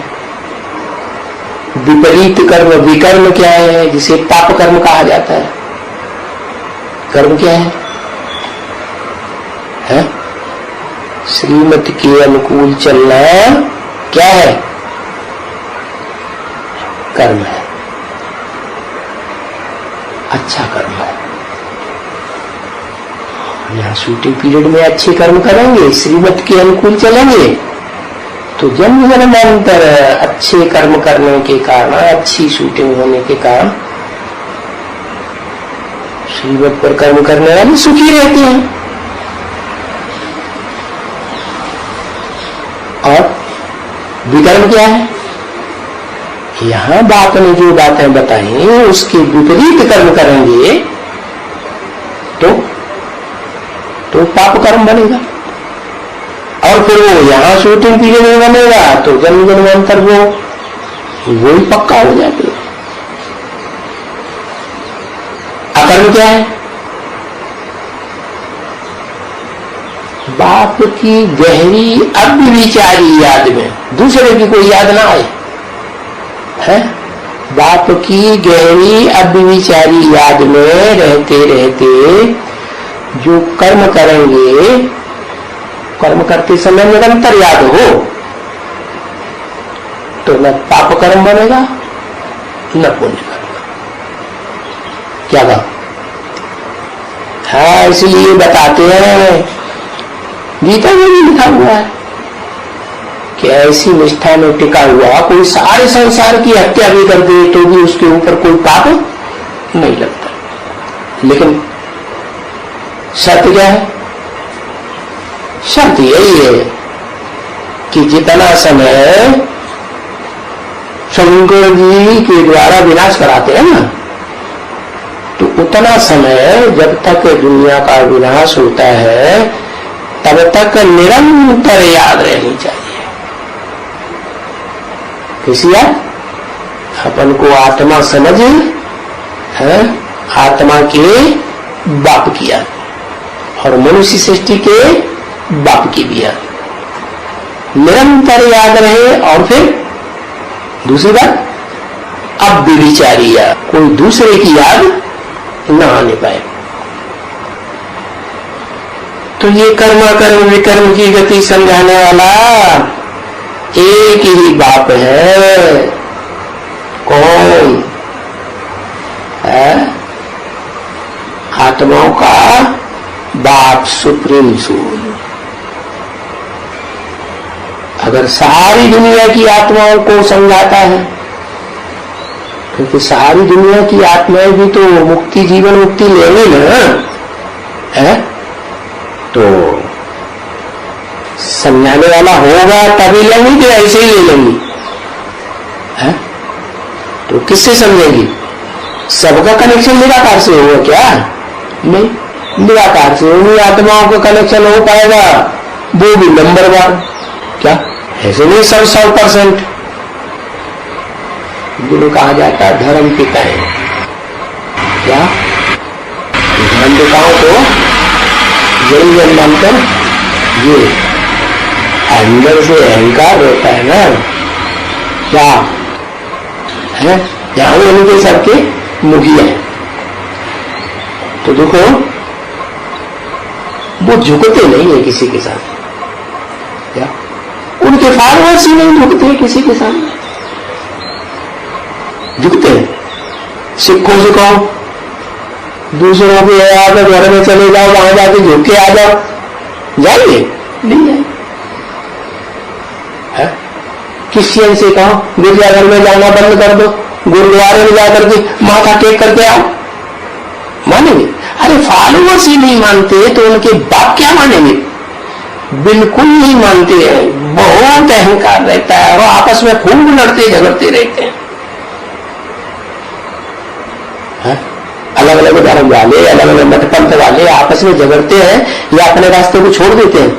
विपरीत कर्म विकर्म क्या है, जिसे पाप कर्म कहा जाता है। कर्म क्या है? श्रीमत के अनुकूल चलना क्या है? कर्म है, अच्छा कर्म है। यहाँ शूटिंग पीरियड में अच्छे कर्म करेंगे, श्रीमत के अनुकूल चलेंगे, तो जन्म जन्मांतर अच्छे कर्म करने के कारण, अच्छी शूटिंग होने के कारण श्रीमत पर कर्म करने वाले सुखी रहते हैं। और विकर्म क्या है? यहां बाप ने जो बातें बताई उसके विपरीत कर्म करेंगे तो पाप कर्म बनेगा, और फिर वो यहां शूटिंग पीरियड में बनेगा तो जन्म जन्मांतर वो ही पक्का हो जाएगा। अकर्म क्या है? बाप की गहरी अव्यभिचारी याद में दूसरे की कोई याद ना आए, है? बाप की गहरी अव्यभिचारी याद में रहते रहते जो कर्म करेंगे, कर्म करते समय निरंतर याद हो तो न पाप कर्म बनेगा न पुण्य कर्म। क्या बात? हाँ, इसलिए बताते हैं, गीता में भी लिखा हुआ है कि ऐसी निष्ठा में टिका हुआ कोई सारे संसार की हत्या भी कर दे तो भी उसके ऊपर कोई पाप नहीं लगता। लेकिन शर्त क्या है? शर्त यही है कि जितना समय शंकर जी के द्वारा विनाश कराते हैं ना, तो उतना समय जब तक दुनिया का विनाश होता है तब तक निरंतर याद रहनी चाहिए। किसी अपन को आत्मा समझ है, आत्मा के बाप की याद, और मनुष्य सृष्टि के बाप की भी याद निरंतर याद रहे। और फिर दूसरी बात, अब व्यभिचारी याद, कोई दूसरे की याद न आने पाए। तो ये कर्म कर्म विकर्म की गति समझाने वाला एक ही बाप है। कौन है? आत्माओं का बाप, सुप्रीम सोल। अगर सारी दुनिया की आत्माओं को समझाता है, क्योंकि सारी दुनिया की आत्माएं भी तो मुक्ति, जीवन मुक्ति लेंगी ना, है? तो समझाने वाला होगा तभी लेंगी कि ऐसे ही ले लेंगी, है? तो किससे समझेंगी? सबका कनेक्शन निराकार से होगा क्या? नहीं, निराकार से उन्हीं आत्माओं का कनेक्शन हो पाएगा, वो भी नंबर 1। क्या ऐसे नहीं? सब 100% जिन्हें कहा जाता है धर्म पिता है। क्या धर्म पिताओं को जन्म जन्मांतर ये अंदर से अहंकार रहता है ना, क्या है? जहां उनके सबके मुखिया है। तो देखो, वो झुकते नहीं है किसी के साथ, क्या उनके फॉलोअर्स ही नहीं झुकते किसी के सामने, झुकते हैं। सिखों से कहो दूसरों के आगे घर में चले जाओ, वहां जाके झुक के आ जाओ, जाएंगे? नहीं जाएंगे। क्रिश्चियन से कहो गिरजाघर में जाना बंद कर दो, गुरुद्वारे में जाकर के माथा टेक करके आओ, मानेंगे? अरे फॉलोअर्स ही नहीं मानते तो उनके बाप क्या मानेंगे? बिल्कुल नहीं मानते हैं। बहुत अहंकार रहता है और आपस में खूब लड़ते झगड़ते रहते हैं। अलग अलग धर्म वाले, अलग अलग मतपंथ वाले आपस में झगड़ते हैं या अपने रास्ते को छोड़ देते हैं,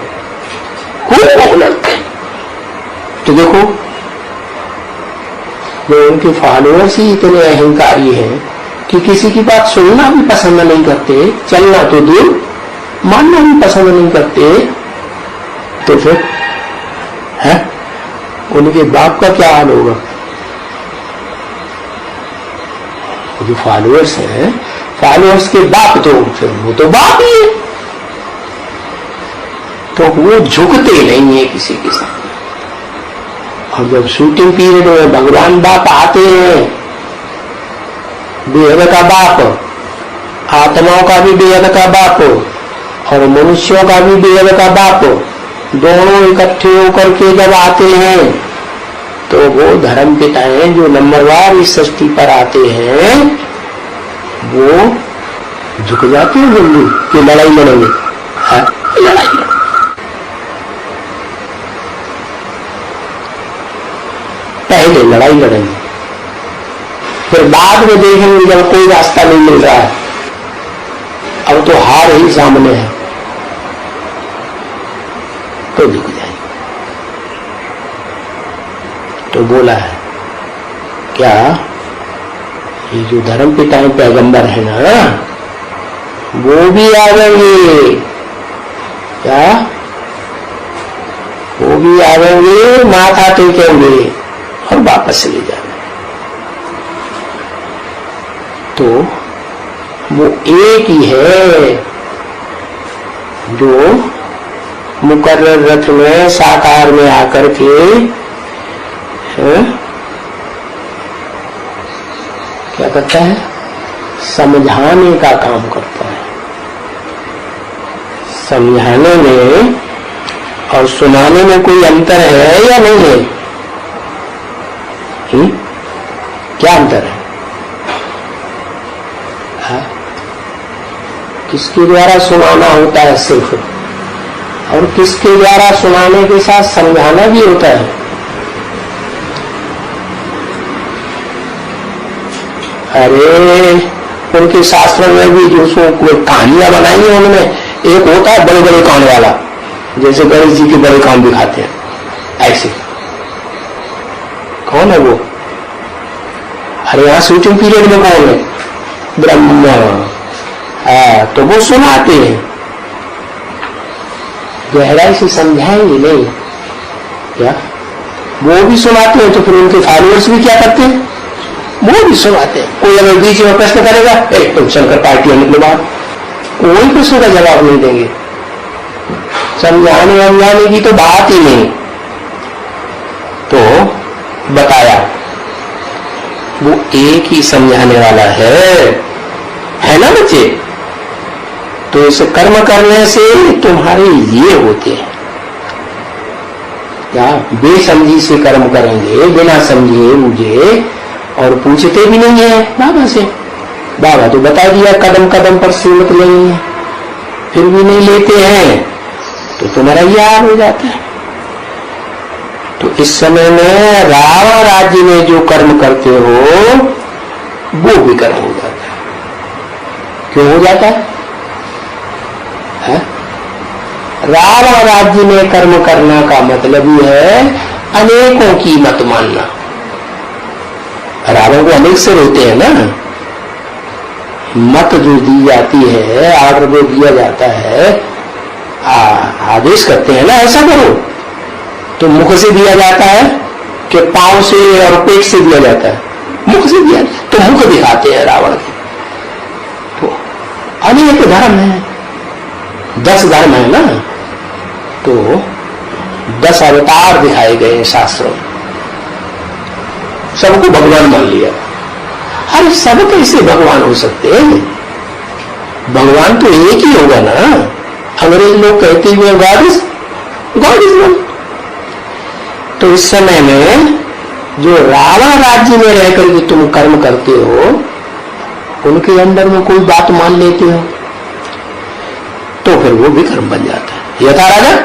खूब लड़ते हैं। तो देखो, वो उनके फॉलोअर्स ही इतने अहंकारी हैं कि किसी की बात सुनना भी पसंद नहीं करते, चलना तो दूर मानना भी पसंद नहीं करते। तो फिर है उनके बाप का क्या हाल होगा? जो फॉलोअर्स हैं, फॉलोअर्स के बाप तो फिर वो तो बाप ही है, तो वो झुकते नहीं है किसी के साथ। और जब शूटिंग पीरियड में भगवान बाप आते हैं, बेहद का बाप, आत्माओं का भी बेहद का बाप और मनुष्यों का भी बेहद का बाप, दोनों इकट्ठे होकर के जब आते हैं तो वो धर्म पिताएं जो नंबरवार इस सृष्टि पर आते हैं वो झुक जाते हैं जल्दी कि लड़ाई लड़ेंगे। लड़ाई पहले लड़ाई लड़ेंगे, फिर बाद में देखेंगे जब कोई रास्ता नहीं मिल रहा है, अब तो हार ही सामने है, तो झुक जाएंगे। तो बोला है क्या ये जो धर्म पिताएं पैगंबर है ना वो भी आवेंगे, क्या वो भी आवेंगे, माथा टेकेंगे और वापस ले जाएंगे। तो वो एक ही है जो मुकर्रर रथ में साकार में आकर के क्या करता है, समझाने का काम करता है। समझाने में और सुनाने में कोई अंतर है या नहीं है? क्या अंतर है? किसके द्वारा सुनाना होता है सिर्फ, और किसके द्वारा सुनाने के साथ समझाना भी होता है? अरे उनके शास्त्रों में भी जो कहानियां बनाई है उनमें एक होता है बड़े बड़े कान वाला, जैसे गणेश जी के बड़े कान दिखाते हैं ऐसे। कौन है वो? अरे यहाँ शूटिंग पीरियड में कौन है? ब्रह्मा। तो वो सुनाते हैं, गहराई से समझाएंगे नहीं क्या? वो भी सुनाते हैं तो फिर उनके फॉलोअर्स भी क्या करते हैं? वो भी सुनाते हैं। कोई अगर बीच में प्रश्न करेगा, तुम शंकर पार्टी है निकलो बाहर, कोई प्रश्न का जवाब नहीं देंगे। समझाने समझाने की तो बात ही नहीं। तो बताया वो एक ही समझाने वाला है ना बच्चे? तो इस कर्म करने से तुम्हारे ये होते हैं क्या? बेसमझी से कर्म करेंगे, बिना समझे मुझे, और पूछते भी नहीं है बाबा से। बाबा तो बता दिया कदम कदम पर सीमत नहीं है, फिर भी नहीं लेते हैं, तो तुम्हारा ये हाल हो जाता है। तो इस समय में रावण राज्य में जो कर्म करते हो वो भी कर्म हो जाता है। क्यों हो जाता है? रावण राज्य में कर्म करना का मतलब ही है अनेकों की मत मानना। रावण को अनेक से रोते हैं ना, मत जो दी जाती है, आर्डर जो दिया जाता है, आदेश करते हैं ना ऐसा करो, तो मुख से दिया जाता है कि पांव से और पेट से दिया जाता है? मुख से दिया, तो मुख दिखाते हैं रावण के। तो अनेक धर्म है, 10 धर्म है ना, तो 10 अवतार दिखाए गए हैं शास्त्रों में। सबको भगवान मान लिया। अरे सब कैसे भगवान हो सकते हैं? भगवान तो एक ही होगा ना। अंग्रेज लोग कहते हुए गॉड इज वन। तो इस समय में जो रावण राज्य में रहकर के तुम कर्म करते हो, उनके अंदर में कोई बात मान लेते हो, तो फिर वो भी कर्म बन जाता है। यथा राजा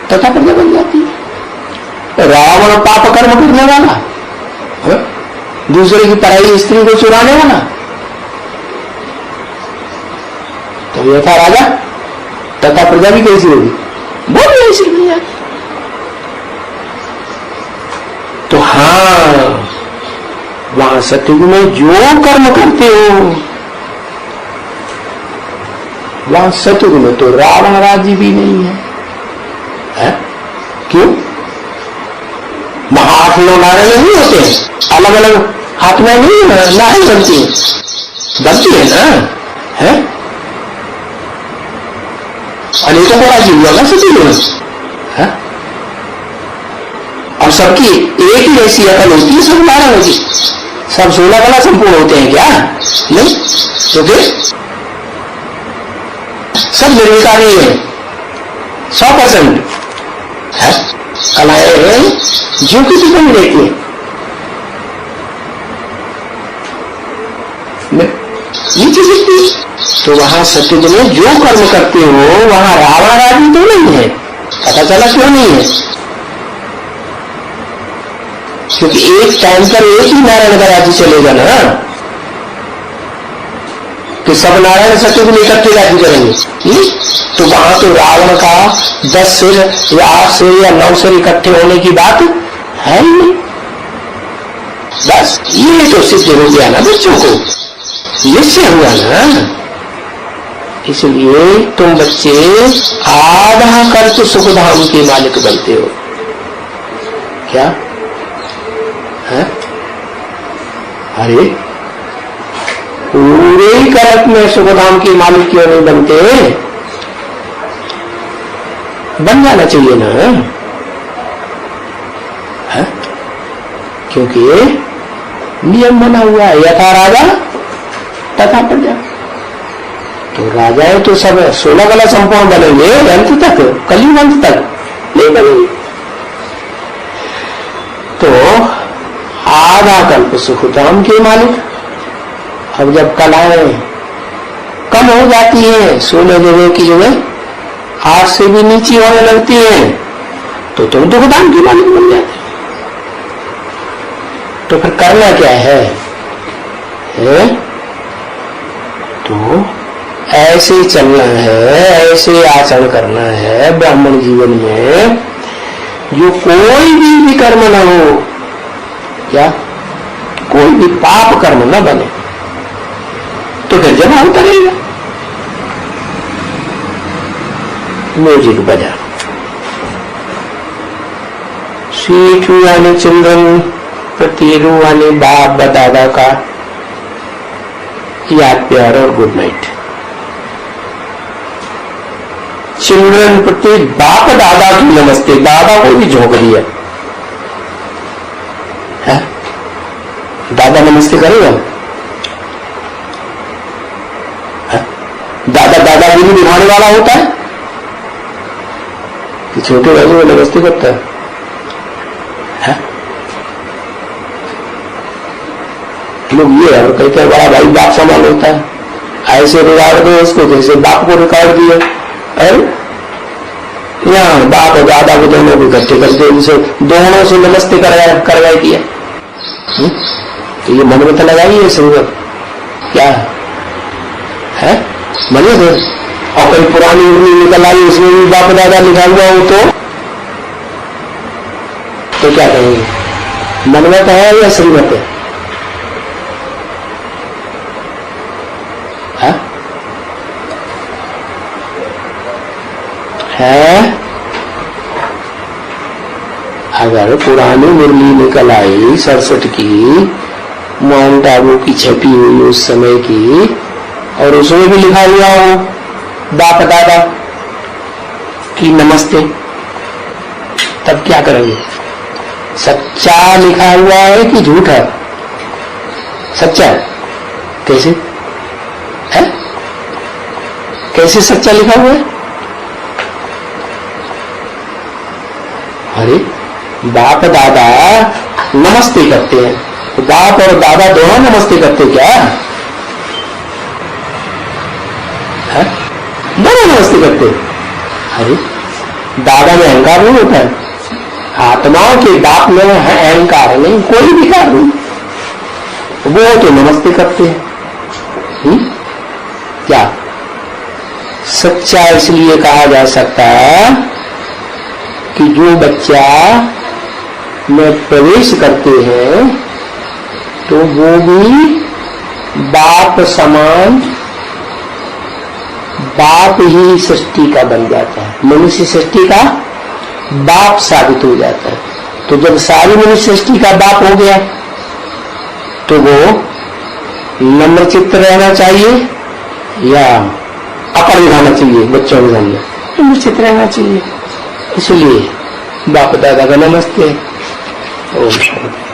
तथा प्रजा बन जाती है। रावण पाप कर्म करने वाला, दूसरे की पराई स्त्री को चुराने वाला, तो यथा राजा तथा प्रजा भी कैसी होगी? वो भी ऐसी बन जाती। तो हाँ, वहां सतयुग में जो कर्म करते हो, वहां सतयुग में तो रावण राज्य भी नहीं है? क्यों? वहां 8 नारे नहीं होते हैं, अलग अलग हाथ में नहीं नारे बनती है ना, है? अनेकों को राज्य हुआ ना सतयुग में, और सबकी एक ही ऐसी अकल होती है, सब 12 होती, सब 16 कला संपूर्ण होते हैं क्या? नहीं, तो फिर सब निर्विकारी है 100%। जो किसी को नहीं देखती है। ये चीज दिखती, तो वहां सत्यज में जो कर्म करते हो वहां रावण राजी तो नहीं है। पता चला क्यों नहीं है? क्योंकि एक टाइम पर एक ही नारायण का राज्य चलेगा ना, तो सब नारायण सत्यज में इकट्ठे राज्य करेंगे। तो वहां तो रावण का 10 सिर या 8 सिर या 9 सिर इकट्ठे होने की बात है ही नहीं। बस ये तो सिद्ध हो गया ना बच्चों को, निश्चय हुआ ना। इसलिए तुम बच्चे आधा कर तो सुखधाम के मालिक बनते हो। क्या है? अरे पूरे ही करत में सुखधाम के मालिक क्यों नहीं बनते? बन जाना चाहिए ना है? क्योंकि नियम बना हुआ है, यथा राजा तथा प्रजा। तो राजाएं तो सब 16 कला संपूर्ण बनेंगे अंत तक, कलयुग अंत तक नहीं बनेंगे। तो आधा कल्प सुखधाम के मालिक। अब जब कलाएं कम हो जाती है, 16 जगह की जगह 8 से भी नीचे होने लगती है, तो तुम दुखधाम के मालिक बन जाते। तो फिर करना क्या है? तो ऐसे चलना है, ऐसे आचरण करना है ब्राह्मण जीवन में, जो कोई भी कर्म न हो, क्या कोई भी पाप कर्म न बने, तो फिर जमा उतरेगा। म्यूजिक बजा। स्वीट यानी चिल्ड्रन, प्रतीरु यानी बाप दादा का याद प्यार और गुड नाइट। चिल्ड्रन प्रति बाप दादा की नमस्ते। दादा को भी झोंक दिया है? दादा नमस्ते करेगा? दादा दादागिरी दिखाने वाला होता है कि छोटे भाई को नमस्ते करता है? लोग ये है कहते हैं बड़ा भाई बाप समान होता है, ऐसे रिकॉर्ड दो उसको जैसे बाप को रिकॉर्ड दिए। यहाँ बाप और दादा को दोनों को इकट्ठे करके उनसे दोनों से नमस्ते करवाई दिया। तो ये मन में तो लगाइए संगत क्या है? मजे थे। और कोई पुरानी उर्मी निकल आई उसमें भी बाप दादा लिखा हुआ हो तो क्या कहेंगे? मनमत है या श्रीमत है? अगर पुरानी मुरली निकल आई 67 की, माउंट आबू की छपी हुई उस समय की, और उसमें भी लिखा हुआ हो बाप दादा की नमस्ते, तब क्या करेंगे? सच्चा लिखा हुआ है कि झूठा? सच्चा कैसे है? कैसे सच्चा लिखा हुआ है? अरे बाप दादा नमस्ते करते हैं, तो बाप और दादा दोनों नमस्ते करते क्या है? दोनों नमस्ते करते। अरे दादा में अहंकार नहीं होता है, आत्माओं के बाप में अहंकार नहीं, कोई विकार नहीं, वो तो नमस्ते करते हैं। क्या सच्चा इसलिए कहा जा सकता है कि जो बच्चा में प्रवेश करते हैं तो वो भी बाप समान, बाप ही सृष्टि का बन जाता है, मनुष्य सृष्टि का बाप साबित हो जाता है। तो जब सारी मनुष्य सृष्टि का बाप हो गया तो वो नम्र चित्त रहना चाहिए या अकड़ दिखाना चाहिए? बच्चों के सामने नम्र चित्त रहना चाहिए। इसलिए बाप दादा का नमस्ते। ओम शांति।